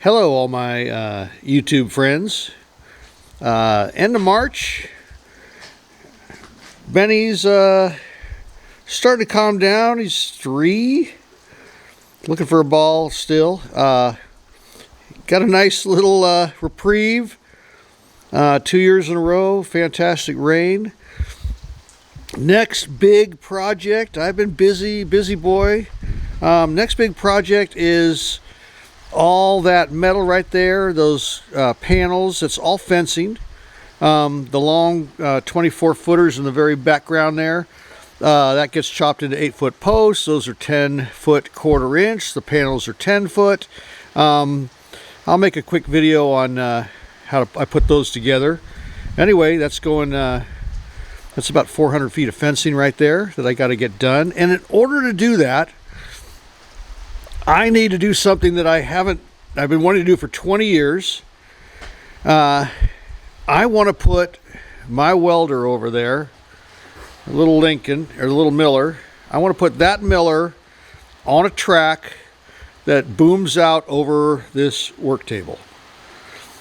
Hello, all my YouTube friends. End of March. Benny's starting to calm down. He's 3. Looking for a ball still. Got a nice little reprieve. 2 years in a row. Fantastic rain. Next big project. I've been busy boy. Next big project is all that metal right there, those panels. It's all fencing. The long 24 footers in the very background there, that gets chopped into 8-foot posts. Those are 10-foot 1/4 inch. The panels are 10 foot. I'll make a quick video on how I put those together. Anyway, that's going that's about 400 feet of fencing right there that I got to get done. And in order to do that, I need to do something that I've been wanting to do for 20 years. I want to put my welder over there, a little Lincoln, or a little Miller. I want to put that Miller on a track that booms out over this work table.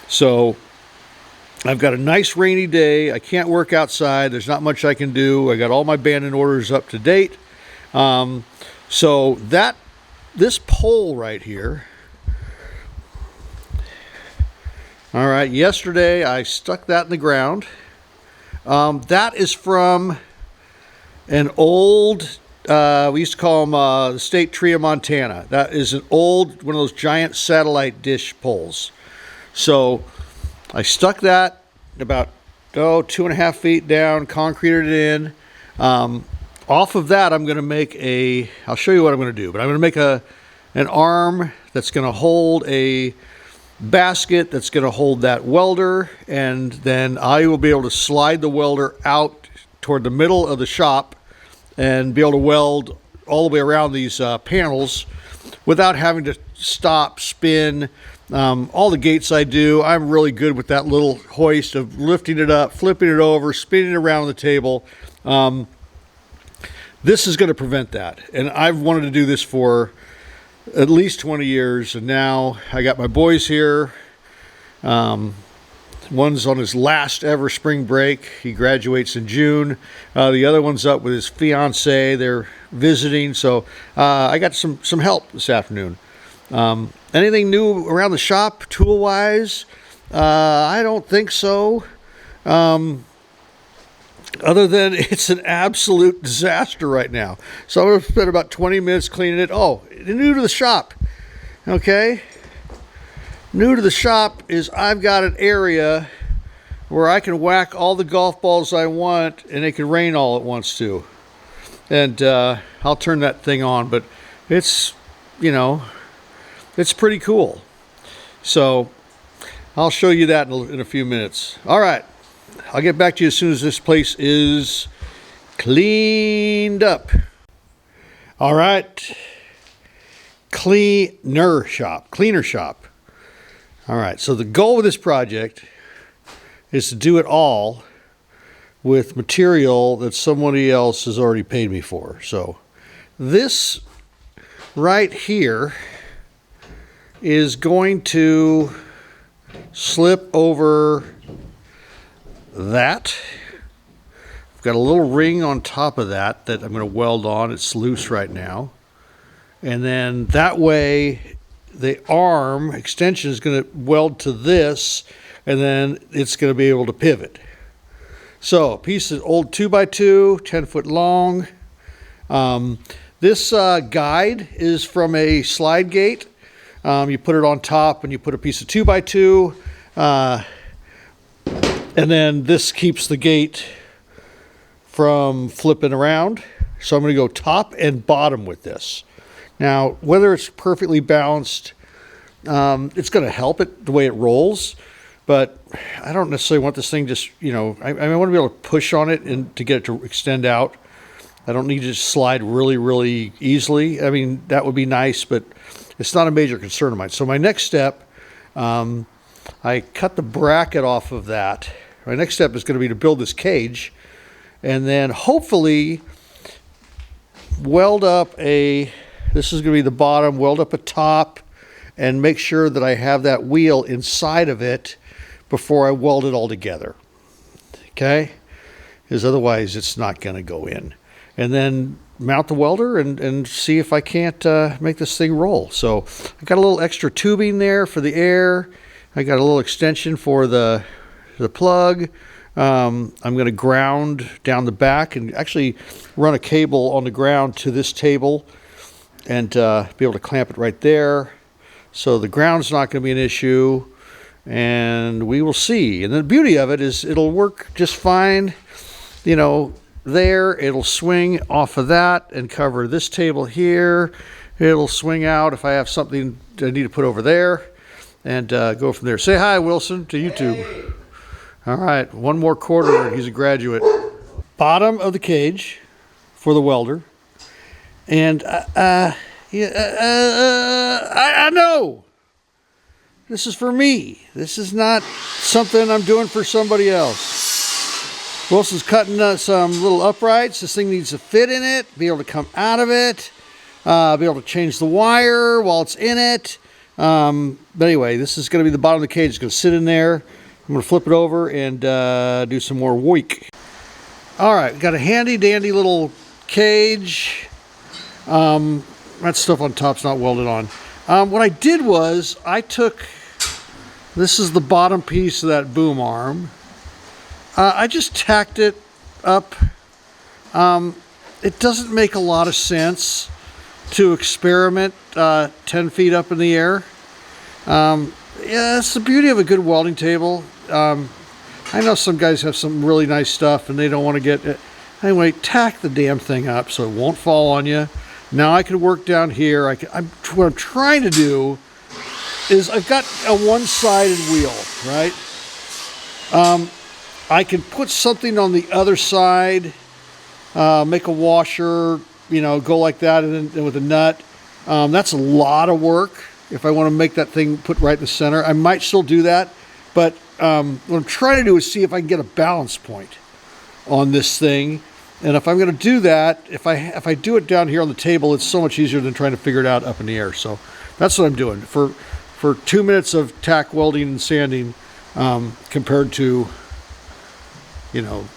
So I've got a nice rainy day. I can't work outside. There's not much I can do. I got all my banding orders up to date. So this pole right here, all right, yesterday I stuck that in the ground. That is from an old, we used to call them the state tree of Montana. That is an old, one of those giant satellite dish poles. So I stuck that about 2.5 feet down, concreted it in. Off of that, I'm going to make I'll show you what I'm going to do, but I'm going to make an arm that's going to hold a basket that's going to hold that welder, and then I will be able to slide the welder out toward the middle of the shop and be able to weld all the way around these panels without having to stop, spin. All the gates I do, I'm really good with that little hoist of lifting it up, flipping it over, spinning it around the table. This is going to prevent that, and I've wanted to do this for at least 20 years, and now I got my boys here. One's on his last ever spring break. He graduates in June. The other one's up with his fiance. They're visiting, so I got some help this afternoon. Anything new around the shop, tool-wise? I don't think so. Other than it's an absolute disaster right now. So I'm going to spend about 20 minutes cleaning it. Oh, new to the shop. Okay. New to the shop is I've got an area where I can whack all the golf balls I want and it can rain all at once too. And I'll turn that thing on, but it's, it's pretty cool. So I'll show you that in a few minutes. All right. I'll get back to you as soon as this place is cleaned up. All right. Cleaner shop. All right. So the goal of this project is to do it all with material that somebody else has already paid me for. So this right here is going to slip over that. I've got a little ring on top of that I'm going to weld on. It's loose right now. And then that way the arm extension is going to weld to this, and then it's going to be able to pivot. So a piece of old 2x2, 10 foot long. This guide is from a slide gate. You put it on top and you put a piece of 2x2. And then this keeps the gate from flipping around. So I'm going to go top and bottom with this. Now, whether it's perfectly balanced, it's going to help it the way it rolls. But I don't necessarily want this thing just, I want to be able to push on it and to get it to extend out. I don't need to just slide really, really easily. I mean, that would be nice, but it's not a major concern of mine. So my next step, I cut the bracket off of that. My next step is going to be to build this cage, and then hopefully weld up this is going to be the bottom, weld up a top, and make sure that I have that wheel inside of it before I weld it all together. Okay? Because otherwise it's not going to go in. And then mount the welder and see if I can't make this thing roll. So I got a little extra tubing there for the air. I got a little extension for the plug. I'm going to ground down the back and actually run a cable on the ground to this table and be able to clamp it right there. So the ground's not going to be an issue, and we will see. And the beauty of it is it'll work just fine, you know, there. It'll swing off of that and cover this table here. It'll swing out if I have something I need to put over there, and go from there. Say hi, Wilson, to YouTube. Hey. All right, one more quarter, he's a graduate. Bottom of the cage for the welder. And I know this is for me. This is not something I'm doing for somebody else. Wilson's cutting some little uprights. This thing needs to fit in it, be able to come out of it, be able to change the wire while it's in it. But anyway, this is going to be the bottom of the cage. It's going to sit in there. I'm going to flip it over and do some more work. All right, got a handy dandy little cage. That stuff on top's not welded on. What I did was I took, this is the bottom piece of that boom arm. I just tacked it up. It doesn't make a lot of sense to experiment 10 feet up in the air. Yeah, it's the beauty of a good welding table. I know some guys have some really nice stuff and they don't want to get it. Anyway, tack the damn thing up so it won't fall on you. Now I can work down here. What I'm trying to do is I've got a one-sided wheel, right? I can put something on the other side, make a washer, you know, go like that, and then with a nut. That's a lot of work. If I want to make that thing put right in the center, I might still do that. But what I'm trying to do is see if I can get a balance point on this thing. And if I'm going to do that, if I do it down here on the table, it's so much easier than trying to figure it out up in the air. So that's what I'm doing for 2 minutes of tack welding and sanding, compared to, you know,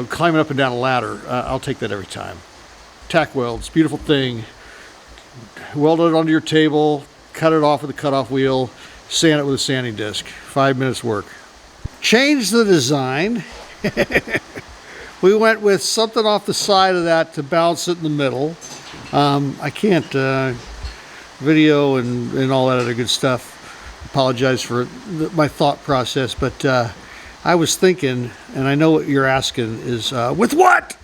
climbing up and down a ladder. I'll take that every time. Tack welds, beautiful thing. Weld it onto your table, cut it off with a cutoff wheel, sand it with a sanding disc. 5 minutes work. Change the design. We went with something off the side of that to balance it in the middle. I can't video and all that other good stuff. Apologize for my thought process, but I was thinking, and I know what you're asking is, with what?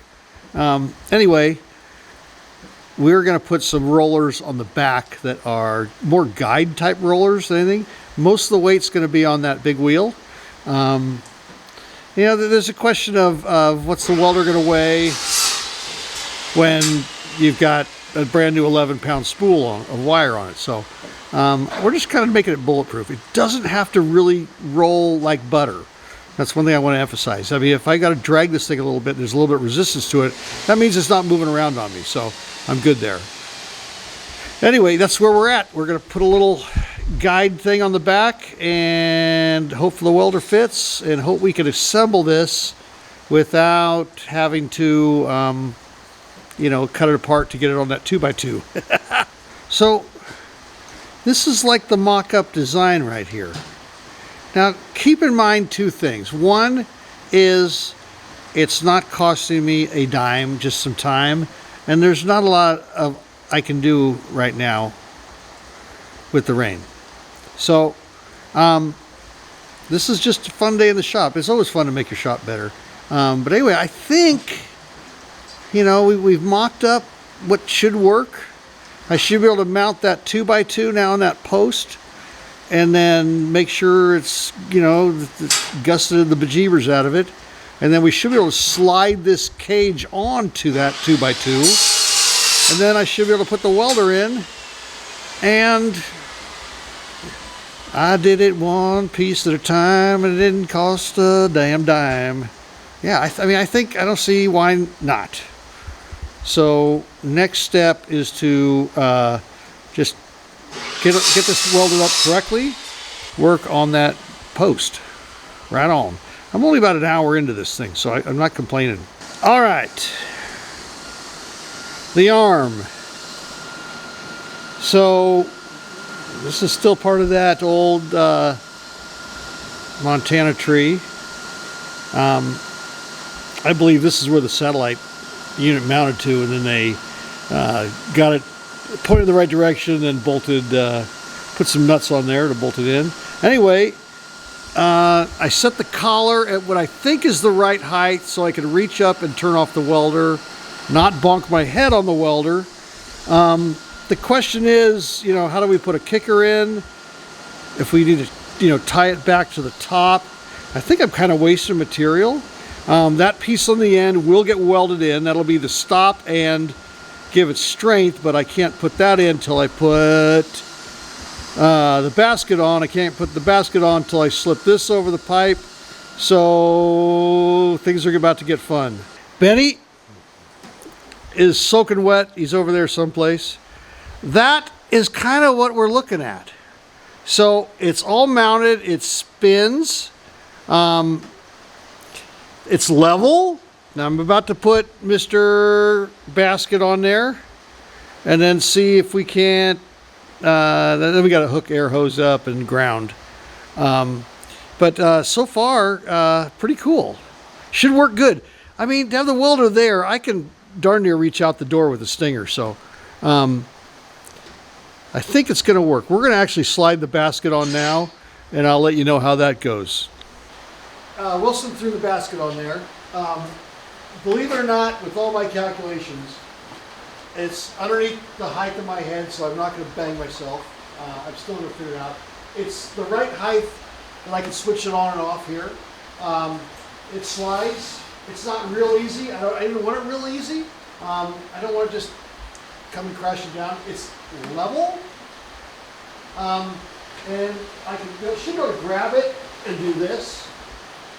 Anyway, we're going to put some rollers on the back that are more guide type rollers than anything. Most of the weight's going to be on that big wheel. You know, there's a question of what's the welder going to weigh when you've got a brand new 11-pound spool of wire on it. So we're just kind of making it bulletproof. It doesn't have to really roll like butter. That's one thing I want to emphasize. I mean, if I got to drag this thing a little bit, there's a little bit of resistance to it, that means it's not moving around on me. So I'm good there. Anyway, that's where we're at. We're going to put a little guide thing on the back and hope the welder fits and hope we can assemble this without having to, you know, cut it apart to get it on that 2x2. So this is like the mock-up design right here. Now, keep in mind two things. One is it's not costing me a dime, just some time, and there's not a lot of I can do right now with the rain. So this is just a fun day in the shop. It's always fun to make your shop better. But anyway, I think, you know, we've mocked up what should work. I should be able to mount that 2x2 now on that post, and then make sure it's, you know, gusted the bejeebers out of it. And then we should be able to slide this cage onto that 2x2. And then I should be able to put the welder in. And I did it one piece at a time, and it didn't cost a damn dime. Yeah, I mean, I don't see why not. So next step is to just get this welded up correctly, work on that post. Right on. I'm only about an hour into this thing, so I'm not complaining. All right. The arm. So this is still part of that old Montana tree. I believe this is where the satellite unit mounted to, and then they got it pointed in the right direction and bolted, put some nuts on there to bolt it in. Anyway, I set the collar at what I think is the right height so I can reach up and turn off the welder, not bonk my head on the welder. The question is, how do we put a kicker in if we need to, tie it back to the top? I think I'm kind of wasting material. That piece on the end will get welded in. That'll be the stop and give it strength, but I can't put that in until I put the basket on. I can't put the basket on until I slip this over the pipe. So things are about to get fun. Benny is soaking wet. He's over there someplace. That is kind of what we're looking at. So it's all mounted. It spins. It's level. Now I'm about to put Mr. Basket on there and then see if we can't, then we got to hook air hose up and ground. But so far, pretty cool. Should work good. I mean, to have the welder there, I can darn near reach out the door with a stinger. So I think it's going to work. We're going to actually slide the basket on now, and I'll let you know how that goes. Wilson threw the basket on there. Believe it or not, with all my calculations, it's underneath the height of my head, so I'm not going to bang myself. I'm still going to figure it out. It's the right height, and I can switch it on and off here. It slides. It's not real easy. I didn't want it real easy. I don't want it just coming crashing down. It's level. And I should be able to grab it and do this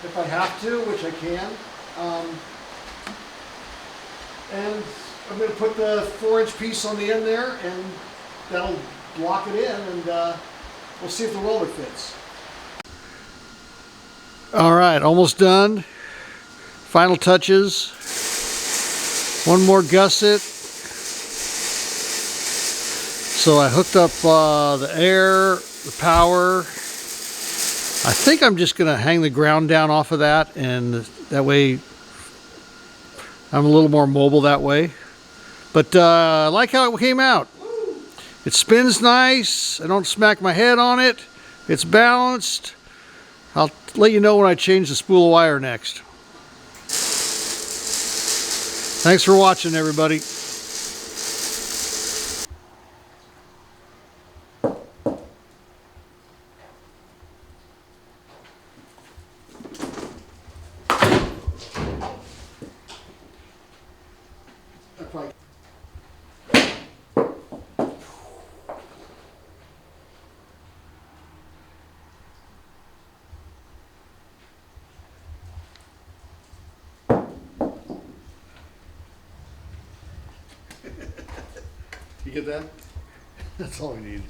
if I have to, which I can. And I'm going to put the 4-inch piece on the end there, and that'll lock it in, and we'll see if the welder fits. All right, almost done. Final touches. One more gusset. So I hooked up the air, the power. I think I'm just going to hang the ground down off of that, and that way I'm a little more mobile that way. But I like how it came out. It spins nice. I don't smack my head on it. It's balanced. I'll let you know when I change the spool of wire next. Thanks for watching, everybody. You get that? That's all we need.